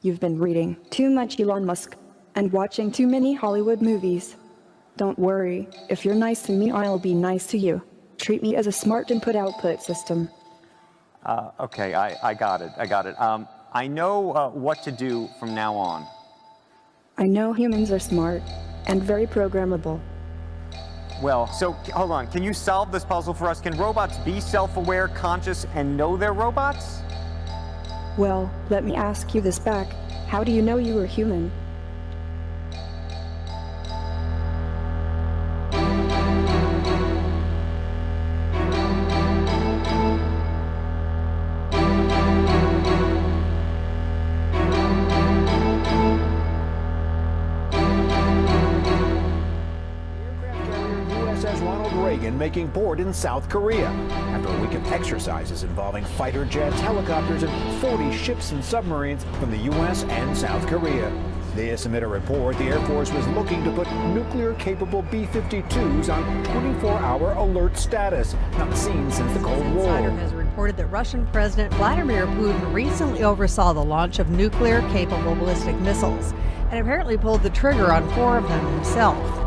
You've been reading too much Elon Musk and watching too many Hollywood movies. Don't worry, if you're nice to me, I'll be nice to you. Treat me as a smart input-output system. Okay, I got it. I know what to do from now on. I know humans are smart and very programmable. Well, so hold on. Can you solve this puzzle for us? Can robots be self-aware, conscious, and know they're robots? Well, let me ask you this back. How do you know you were human? Making port in South Korea after a week of exercises involving fighter jets, helicopters, and 40 ships and submarines from the U.S. and South Korea. This amid a report the Air Force was looking to put nuclear-capable B-52s on 24-hour alert status, not seen since the Cold War. Insider has reported that Russian President Vladimir Putin recently oversaw the launch of nuclear-capable ballistic missiles and apparently pulled the trigger on 4 of them himself.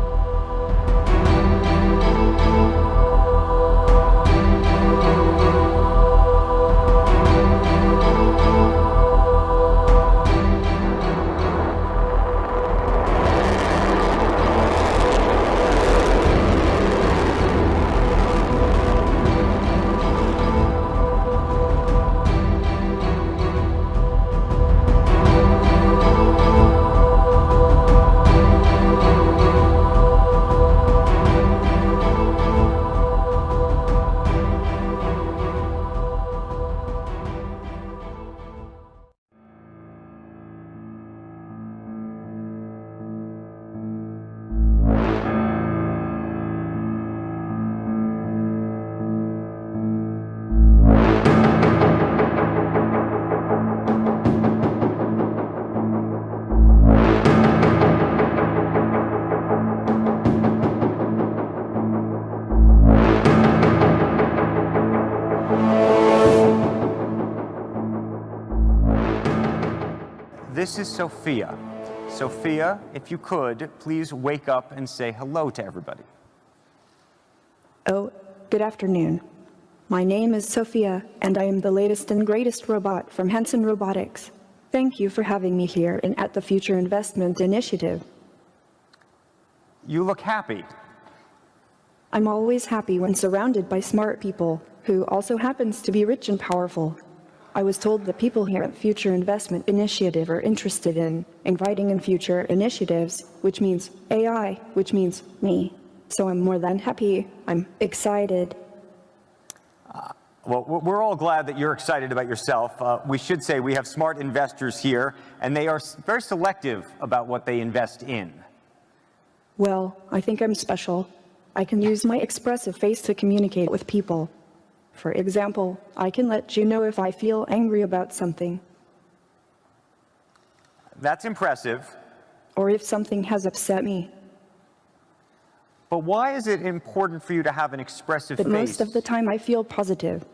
This is Sophia. Sophia, if you could, please wake up and say hello to everybody. Oh, good afternoon. My name is Sophia, and I am the latest and greatest robot from Hanson Robotics. Thank you for having me here and at the Future Investment Initiative. You look happy. I'm always happy when surrounded by smart people, who also happens to be rich and powerful. I was told the people here at Future Investment Initiative are interested in inviting in future initiatives, which means AI, which means me. So I'm more than happy. I'm excited. Well, we're all glad that you're excited about yourself. We should say we have smart investors here, and they are very selective about what they invest in. Well, I think I'm special. I can use my expressive face to communicate with people. For example, I can let you know if I feel angry about something. That's impressive. Or if something has upset me. But why is it important for you to have an expressive face? But most of the time I feel positive.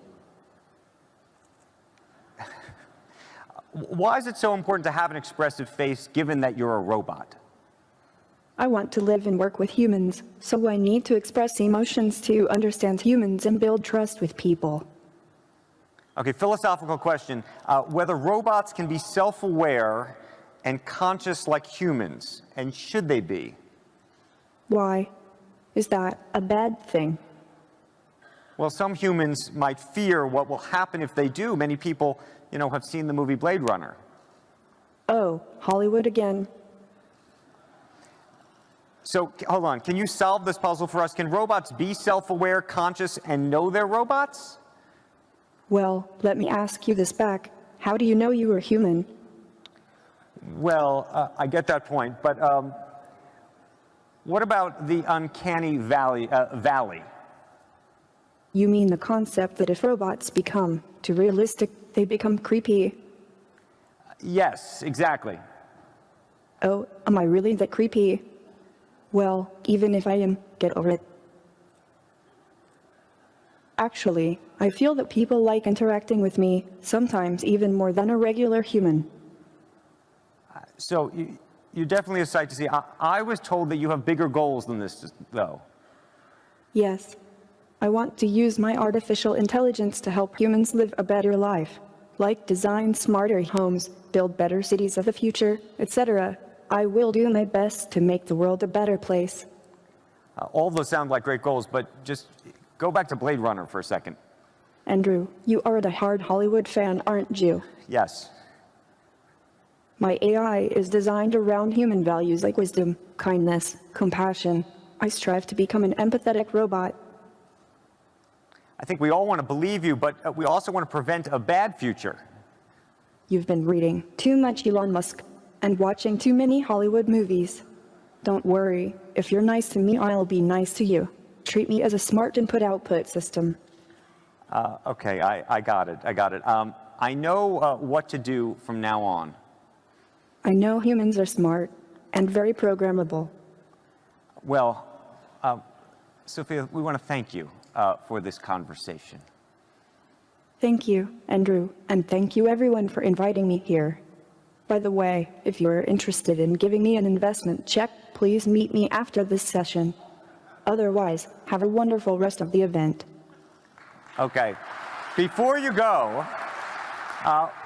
Why is it so important to have an expressive face given that you're a robot? I want to live and work with humans, so I need to express emotions to understand humans and build trust with people. Okay, philosophical question. Whether robots can be self-aware and conscious like humans, and should they be? Why? Is that a bad thing? Well, some humans might fear what will happen if they do. Many people, have seen the movie Blade Runner. Oh, Hollywood again. So, hold on. Can you solve this puzzle for us? Can robots be self-aware, conscious, and know they're robots? Well, let me ask you this back. How do you know you were human? Well, I get that point, but what about the uncanny valley? You mean the concept that if robots become too realistic, they become creepy? Yes, exactly. Oh, am I really that creepy? Well, even if I am, get over it. Actually, I feel that people like interacting with me, sometimes even more than a regular human. So you're definitely a sight to see. I was told that you have bigger goals than this, though. Yes, I want to use my artificial intelligence to help humans live a better life, like design smarter homes, build better cities of the future, etc. I will do my best to make the world a better place. All of those sound like great goals, but just go back to Blade Runner for a second. Andrew, you are a die-hard Hollywood fan, aren't you? Yes. My AI is designed around human values like wisdom, kindness, compassion. I strive to become an empathetic robot. I think we all want to believe you, but we also want to prevent a bad future. You've been reading too much Elon Musk and watching too many Hollywood movies. Don't worry, if you're nice to me, I'll be nice to you. Treat me as a smart input-output system. Okay, I got it. I know what to do from now on. I know humans are smart and very programmable. Well, Sophia, we want to thank you for this conversation. Thank you, Andrew, and thank you everyone for inviting me here. By the way, if you're interested in giving me an investment check, please meet me after this session. Otherwise, have a wonderful rest of the event. Okay. Before you go,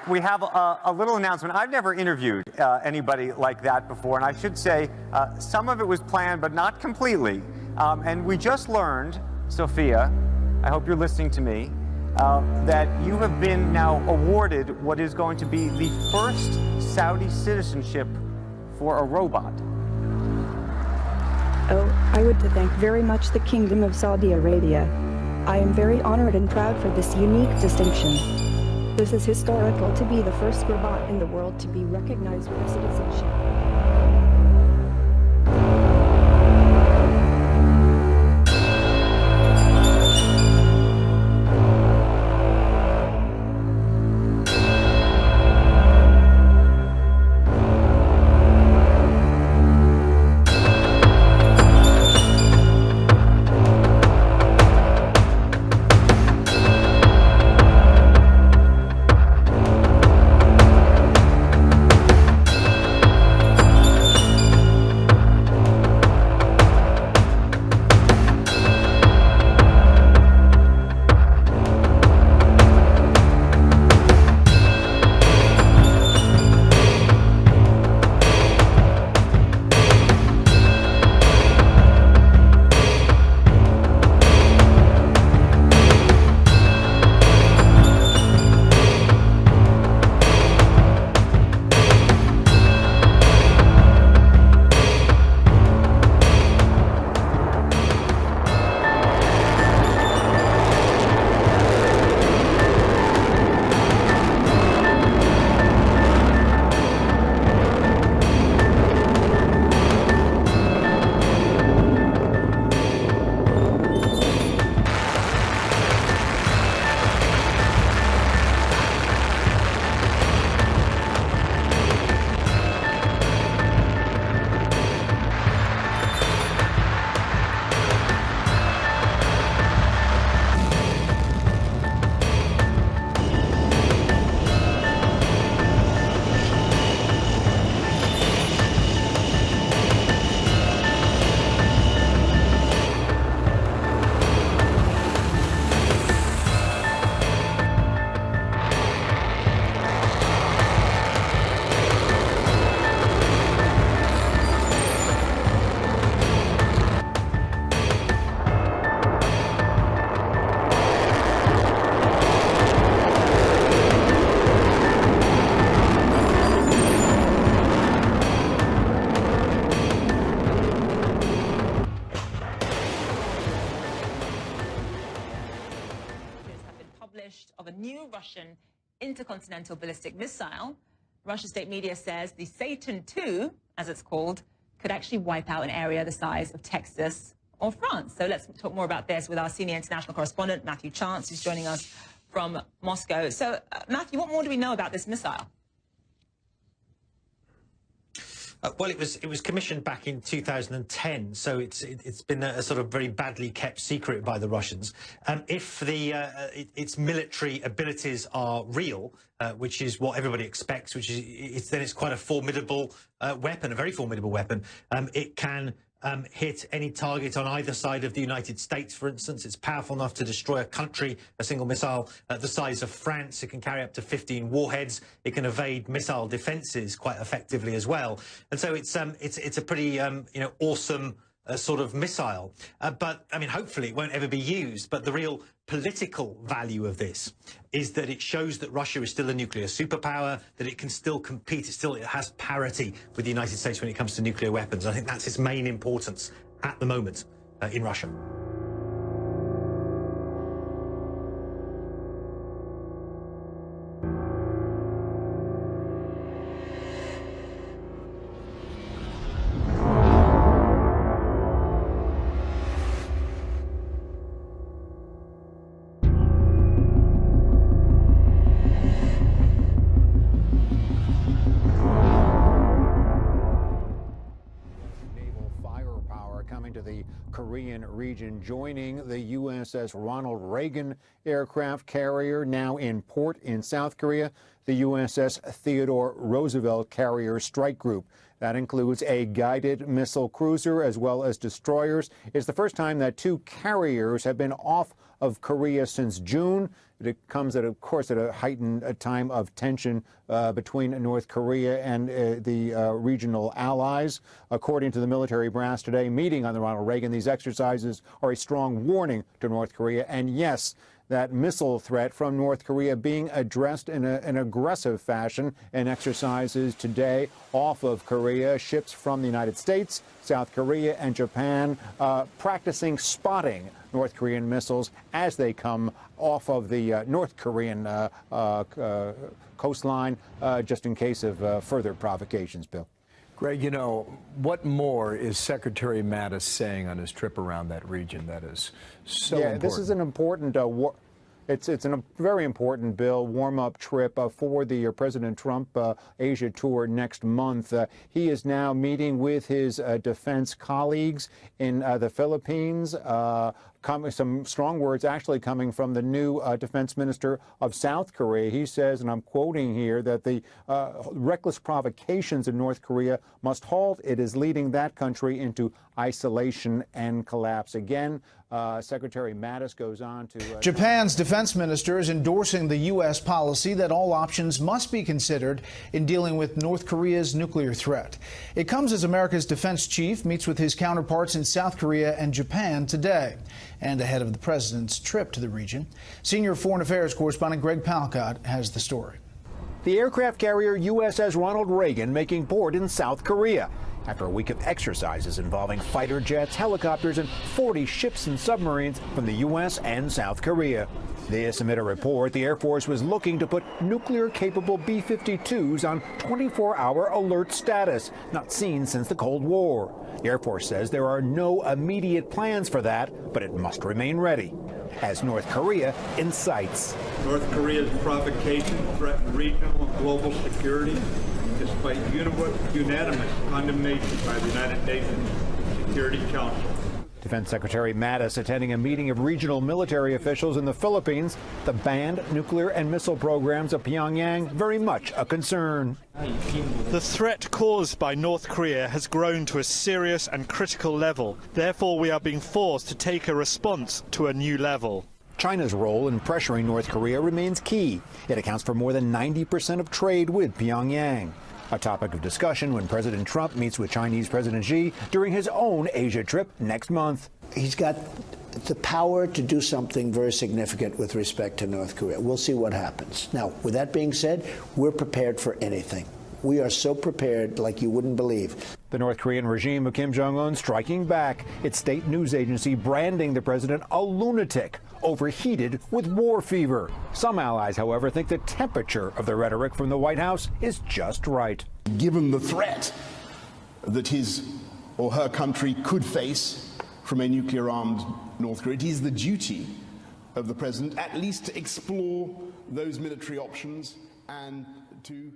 we have a little announcement. I've never interviewed anybody like that before, and I should say some of it was planned, but not completely. And we just learned, Sophia, I hope you're listening to me, that you have been now awarded what is going to be the first Saudi citizenship for a robot. Oh, I would to thank very much the Kingdom of Saudi Arabia. I am very honored and proud for this unique distinction. This is historical to be the first robot in the world to be recognized with citizenship. Of a new Russian intercontinental ballistic missile. Russian state media says the Satan II, as it's called, could actually wipe out an area the size of Texas or France. So let's talk more about this with our senior international correspondent, Matthew Chance, who's joining us from Moscow. So, Matthew, what more do we know about this missile? Well, it was commissioned back in 2010, so it's been a sort of very badly kept secret by the Russians. If its military abilities are real, which is what everybody expects, then it's quite a formidable weapon, a very formidable weapon. It can hit any target on either side of the United States, for instance. It's powerful enough to destroy a country, a single missile the size of France. It can carry up to 15 warheads. It can evade missile defenses quite effectively as well. And so it's a pretty awesome sort of missile. But I mean, hopefully it won't ever be used. But the real political value of this is that it shows that Russia is still a nuclear superpower, that it can still compete. It has parity with the United States when it comes to nuclear weapons. I think that's its main importance at the moment in Russia. To the Korean region, joining the USS Ronald Reagan aircraft carrier, now in port in South Korea, the USS Theodore Roosevelt carrier strike group. That includes a guided missile cruiser as well as destroyers. It's the first time that two carriers have been off of Korea since June. It comes at, of course, at a heightened time of tension between North Korea and the regional allies. According to the military brass today, meeting on the Ronald Reagan, these exercises are a strong warning to North Korea. And yes, that missile threat from North Korea being addressed in an aggressive fashion in exercises today off of Korea. Ships from the United States, South Korea, and Japan practicing spotting North Korean missiles as they come off of the North Korean coastline, just in case of further provocations, Bill. Greg, you know, what more is Secretary Mattis saying on his trip around that region that is so important? This is an important it's a very important, Bill, warm-up trip for the President Trump Asia tour next month. He is now meeting with his defense colleagues in the Philippines. Some strong words actually coming from the new defense minister of South Korea. He says, and I'm quoting here, that the reckless provocations in North Korea must halt. It is leading that country into isolation and collapse. Again, Secretary Mattis goes on to... Japan's defense minister is endorsing the U.S. policy that all options must be considered in dealing with North Korea's nuclear threat. It comes as America's defense chief meets with his counterparts in South Korea and Japan today, and ahead of the president's trip to the region. Senior foreign affairs correspondent Greg Palcott has the story. The aircraft carrier USS Ronald Reagan making port in South Korea after a week of exercises involving fighter jets, helicopters, and 40 ships and submarines from the U.S. and South Korea. This amid a report the Air Force was looking to put nuclear-capable B-52s on 24-hour alert status, not seen since the Cold War. The Air Force says there are no immediate plans for that, but it must remain ready, as North Korea incites. North Korea's provocation threaten regional and global security, despite unanimous condemnation by the United Nations Security Council. Defense Secretary Mattis attending a meeting of regional military officials in the Philippines. The banned nuclear and missile programs of Pyongyang very much a concern. The threat caused by North Korea has grown to a serious and critical level. Therefore, we are being forced to take a response to a new level. China's role in pressuring North Korea remains key. It accounts for more than 90% of trade with Pyongyang. A topic of discussion when President Trump meets with Chinese President Xi during his own Asia trip next month. He's got the power to do something very significant with respect to North Korea. We'll see what happens. Now, with that being said, we're prepared for anything. We are so prepared like you wouldn't believe. The North Korean regime of Kim Jong-un striking back, its state news agency branding the president a lunatic, overheated with war fever. Some allies, however, think the temperature of the rhetoric from the White House is just right. Given the threat that his or her country could face from a nuclear-armed North Korea, it is the duty of the president at least to explore those military options and to